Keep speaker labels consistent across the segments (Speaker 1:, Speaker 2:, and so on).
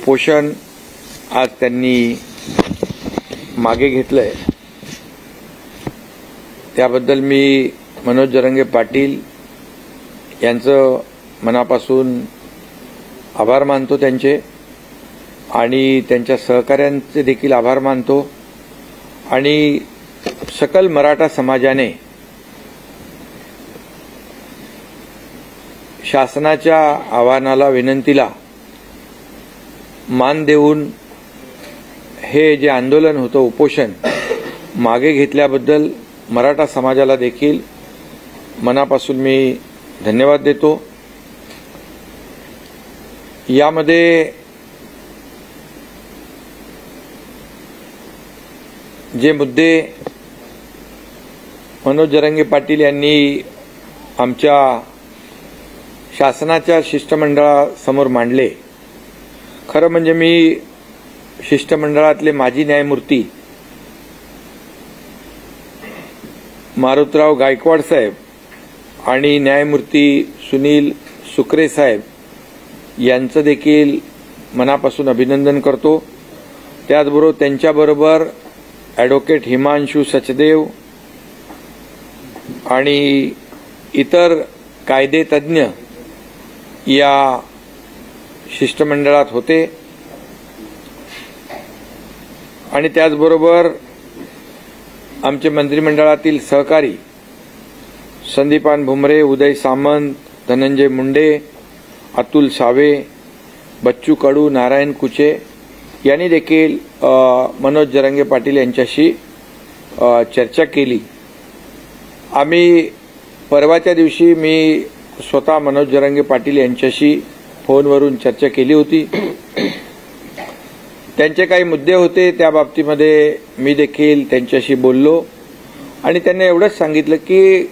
Speaker 1: उपोषण आज त्यांनी मागे घेतलंय त्याबद्दल मी मनोज जरांगे पाटील यांचं मनापासून आभार मानतो त्यांचे आणि त्यांच्या सहकाऱ्यांचे देखील आभार मानतो आणि सकल मराठा समाजाने शासनाच्या आव्हानाला विनंतीला मान देऊन हे जे आंदोलन होतं उपोषण मागे घेतल्याबद्दल मराठा समाजाला देखील मनापासून मी धन्यवाद देतो। यामध्ये जे मुद्दे मनोज जरांगे पाटील यांनी आमच्या शासनाच्या शिष्टमंडळासमोर मांडले, खरं म्हणजे मी शिष्टमंडळातले माजी न्यायमूर्ती मारुतराव गायकवाड साहेब आणि न्यायमूर्ती सुनील सुकरे साहेब यांचं देखील मनापासून अभिनंदन करतो। त्याचबरोबर त्यांच्याबरोबर ॲडव्होकेट हिमांशू सचदेव आणि इतर कायदे तज्ज्ञ या शिष्टमंडळात होते आणि त्याचबरोबर आमचे मंत्रिमंडळातील सहकारी संदीपान भुमरे, उदय सामंत, धनंजय मुंडे, अतुल सावे, बच्चू कडू, नारायण कुचे यांनी देखील मनोज जरांगे पाटील यांच्याशी चर्चा केली। आम्ही परवाच्या दिवशी मी स्वतः मनोज जरांगे पाटील यांच्याशी फोनवरून चर्चा केली होती। त्यांचे काही मुद्दे होते त्या बाबतीमध्ये मी देखील त्यांच्याशी बोललो आणि त्यांनी एवढंच सांगितलं की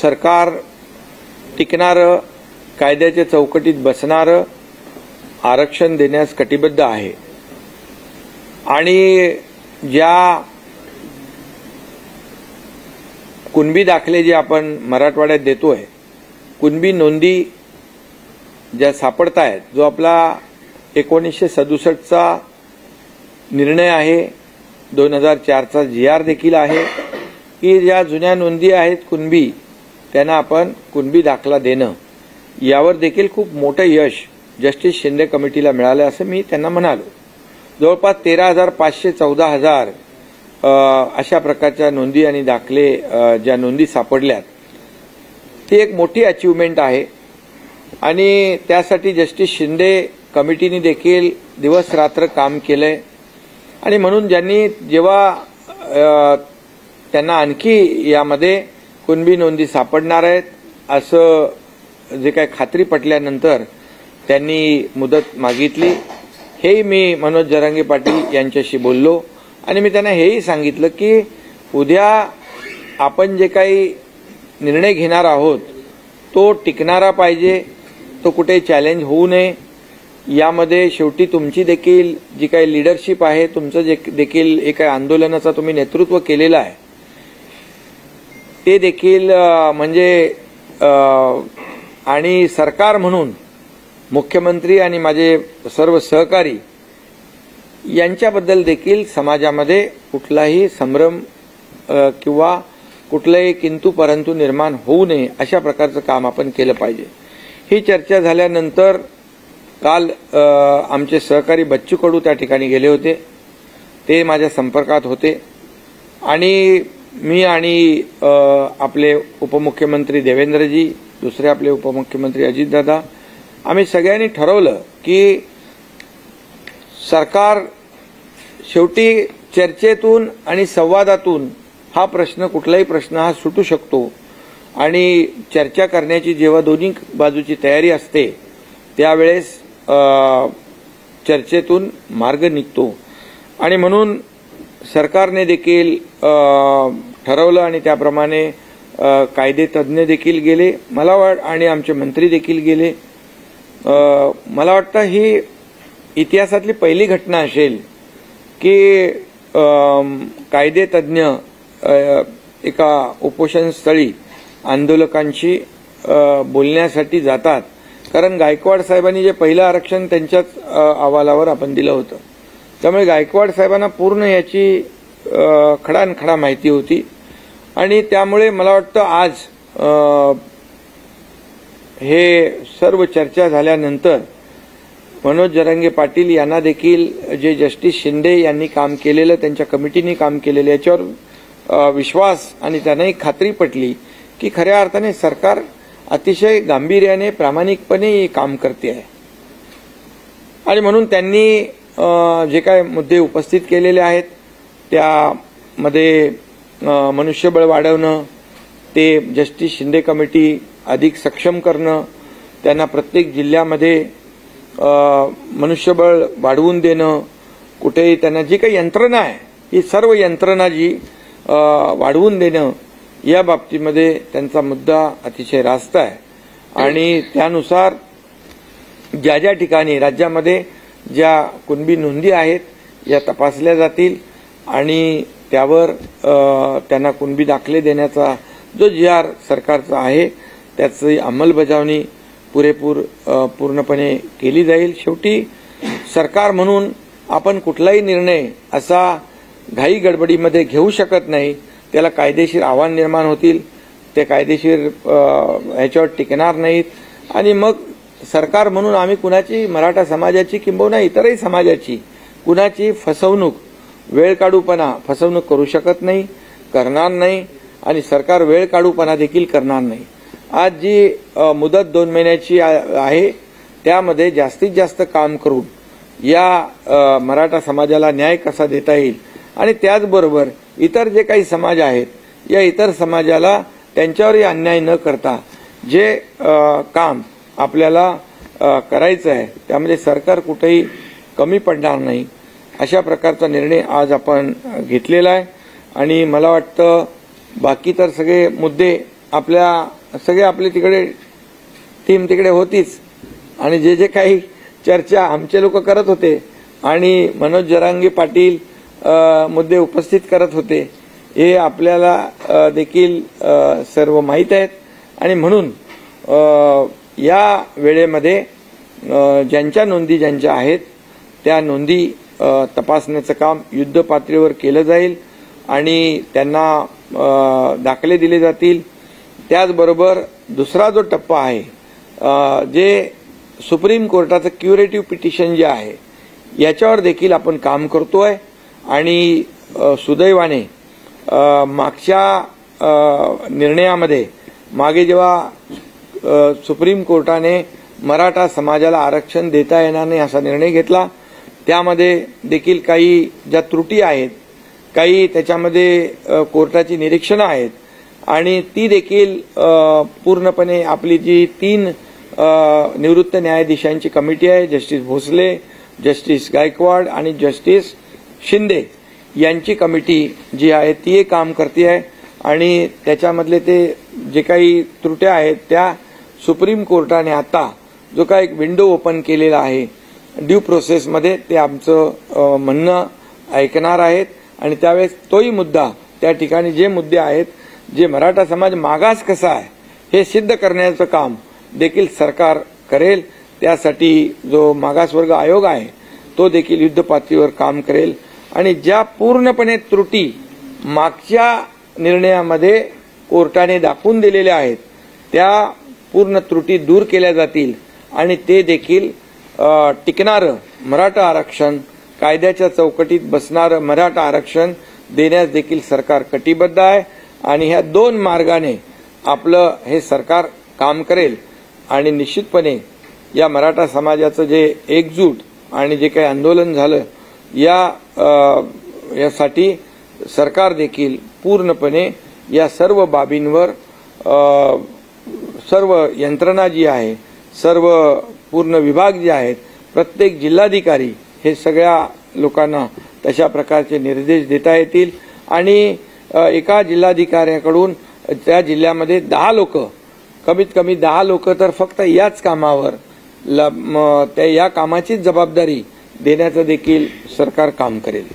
Speaker 1: सरकार टिकणारं, कायद्याच्या चौकटीत बसणारं आरक्षण देण्यास कटिबद्ध आहे आणि ज्या कुणबी दाखले जे आपण मराठवाड्यात देतोय, कुणबी नोंदी ज्या सापडत आहेत, जो आपला 1967चा निर्णय आहे, 2004चा GR देखील आहे की ज्या जुन्या नोंदी आहेत कुणबी त्यांना आपण कुणबी दाखला देणं, यावर देखील खूप मोठं यश जस्टिस शिंदे कमिटीला मिळालं असं मी त्यांना म्हणालो। जवळपास 13,500 14,000 अशा प्रकारच्या नोंदी आणि दाखले ज्या नोंदी सापडल्यात ती एक मोठी अचीवमेंट आहे आणि त्यासाठी जस्टिस शिंदे कमिटीने देखील दिवस रात्र काम केलंय आणि म्हणून ज्यांनी जेव्हा त्यांना आणखी यामध्ये कुणबी नोंदी सापडणार आहेत असं जे काही खात्री पटल्यानंतर त्यांनी मुदत मागितली। हेही मी मनोज जरांगे पाटील यांच्याशी बोललो आणि मी त्यांना हेही सांगितलं की उद्या आपण जे काही निर्णय घेणार आहोत तो टिकणारा पाहिजे, तो कुठे चॅलेंज होऊ नये। यामध्ये शेवटी तुमची देखील जी काही लीडरशिप आहे, तुमचं जे देखील एका आंदोलनाचा तुम्ही नेतृत्व केलेलं आहे ते देखील म्हणजे आणि सरकार म्हणून मुख्यमंत्री आणि माझे सर्व सहकारी यांच्याबद्दल देखील समाजामध्ये कुठलाही संभ्रम किंवा कुठलाही किंतु परंतु निर्माण होऊ नये अशा प्रकारचं काम आपण केलं पाहिजे। ही चर्चा झाल्यानंतर काल आमचे सहकारी बच्चू कडू त्या ठिकाणी गेले होते, ते माझ्या संपर्कात होते आणि मी आणि आपले उपमुख्यमंत्री देवेंद्रजी, दुसरे आपले उपमुख्यमंत्री अजितदादा, आम्ही सगळ्यांनी ठरवलं की सरकार शेवटी चर्चेतून आणि संवादातून हा प्रश्न, कुठलाही प्रश्न हा सुटू शकतो आणि चर्चा करण्याची जेव्हा दोन्ही बाजूची तयारी असते त्यावेळेस चर्चेतून मार्ग निघतो आणि म्हणून सरकारने देखील ठरवलं आणि त्याप्रमाणे कायदे तज्ज्ञ देखील गेले, आणि आमचे मंत्री देखील गेले। मला वाटतं ही इतिहासातली पहिली घटना असेल की कायदे तज्ज्ञ एका उपोषण स्थळी आंदोलकांशी बोलण्यासाठी जातात कारण गायकवाड साहेबांनी जे पहिलं आरक्षण त्यांच्याच अहवालावर आपण दिलं होतं, त्यामुळे गायकवाड साहेबांना पूर्ण याची खडानखडा माहिती होती आणि त्यामुळे मला वाटतं आज हे सर्व चर्चा झाल्यानंतर मनोज जरांगे पाटील यांना देखील जे जस्टिस शिंदे यांनी काम केलेलं, त्यांच्या कमिटीने काम केलेलं, याच्यावर विश्वास आणि त्यांनाही खात्री पटली की खऱ्या अर्थाने सरकार अतिशय गांभीर्याने प्रामाणिकपणे काम करते आहे आणि म्हणून त्यांनी जे काय मुद्दे उपस्थित केलेले आहेत त्यामध्ये मनुष्यबळ वाढवणं, ते जस्टिस शिंदे कमिटी अधिक सक्षम करणं, त्यांना प्रत्येक जिल्ह्यामध्ये मनुष्यबळ वाढवून देणं, कुठेही त्यांना जी काही यंत्रणा आहे ही सर्व यंत्रणा जी वाढवून देणं, या बाबतीमध्ये त्यांचा मुद्दा अतिशय रास्त आहे आणि त्यानुसार ज्या ज्या ठिकाणी राज्यामध्ये ज्या कुणबी नोंदी आहेत या तपासल्या जातील आणि त्यावर त्यांना कुणबी दाखले देण्याचा जो GR सरकारचा आहे त्याची अंमलबजावणी पूर्णपणे केली जाईल। शेवटी सरकार म्हणून आपण कुठलाही निर्णय असा घाई गडबडीमध्ये घेऊ शकत नाही, त्याला कायदेशीर आव्हान निर्माण होतील, ते कायदेशीर ह्याच्यावर टिकणार नाहीत आणि मग सरकार म्हणून आम्ही कुणाची, मराठा समाजाची किंबहुना इतरही समाजाची कुणाची फसवणूक, वेळकाढूपणा फसवणूक करू शकत नाही, करणार नाही आणि सरकार वेळकाढूपणा देखील करणार नाही। आज जी मुदत 2 महिन्याची आहे त्यामध्ये जास्तीत जास्त काम करून या मराठा समाजाला न्याय कसा देता येईल आणि त्याचबरोबर इतर जे काही समाज आहेत या इतर समाजाला त्यांच्यावरही अन्याय न करता जे काम आपल्याला करायचं आहे त्यामध्ये सरकार कुठेही कमी पडणार नाही, अशा प्रकारचा निर्णय आज आपण घेतलेला आहे आणि मला वाटतं बाकी तर सगळे मुद्दे आपले तिकडे टीम तिकडे होतीच आणि जे जे काही चर्चा आमचे लोक करत होते आणि मनोज जरांगे पाटील मुद्दे उपस्थित करत होते हे आपल्याला देखील सर्व माहीत आहेत आणि म्हणून या वेळेमध्ये ज्यांच्या नोंदी ज्यांच्या आहेत त्या नोंदी तपासण्याचं काम युद्ध पातळीवर केलं जाईल आणि त्यांना दाखले दिले जातील। त्याचबरोबर दुसरा जो टप्पा आहे जे सुप्रीम कोर्टाचं क्युरेटिव्ह पिटिशन जे आहे याच्यावर देखील आपण काम करतोय आणि सुदैवाने मागच्या निर्णयामध्ये मागे जेव्हा सुप्रीम कोर्टाने मराठा समाजाला आरक्षण देता येणार नाही असा निर्णय घेतला त्यामध्ये देखील काही ज्या त्रुटी आहेत, काही त्याच्यामध्ये कोर्टाची निरीक्षणं आहेत आणि ती देखील पूर्णपणे आपली जी 3 निवृत्त न्यायाधीशांची कमिटी आहे, जस्टिस भोसले, जस्टिस गायकवाड आणि जस्टिस शिंदे यांची कमिटी जी आहे ती काम करते आहे आणि त्याच्यामधले ते जे काही त्रुट्या आहेत त्या सुप्रीम कोर्टाने आता जो काही एक विंडो ओपन केलेला आहे ड्यू प्रोसेसमध्ये ते आमचं म्हणणं ऐकणार आहेत आणि त्यावेळेस तोही मुद्दा त्या ठिकाणी जे मुद्दे आहेत, जे मराठा समाज मागास कसा आहे हे सिद्ध करण्याचं काम देखील सरकार करेल। त्यासाठी जो मागासवर्ग आयोग आहे तो देखील युद्ध पातळीवर काम करेल आणि ज्या पूर्णपणे त्रुटी मागच्या निर्णयामध्ये कोर्टाने दाखवून दिलेल्या आहेत त्या पूर्ण त्रुटी दूर केल्या जातील आणि ते देखील टिकणारं मराठा आरक्षण, कायद्याच्या चौकटीत बसणारं मराठा आरक्षण देण्यास देखील सरकार कटिबद्ध आहे आणि ह्या 2 मार्गाने आपलं हे सरकार काम करेल आणि निश्चितपणे या मराठा समाजाचं जे एकजूट आणि जे काही आंदोलन झालं यासाठी सरकार देखील पूर्णपणे या सर्व बाबींवर सर्व यंत्रणा जी आहे, सर्व पूर्ण विभाग जे आहेत, प्रत्येक जिल्हाधिकारी हे सगळ्या लोकांना तशा प्रकारचे निर्देश देता येतील आणि एका जिल्हाधिकाऱ्याकडून त्या जिल्ह्यामध्ये 10 लोक, कमीत कमी 10 लोक तर फक्त याच कामावर त्या या कामाचीच जबाबदारी देण्याचं देखील सरकार काम करेल।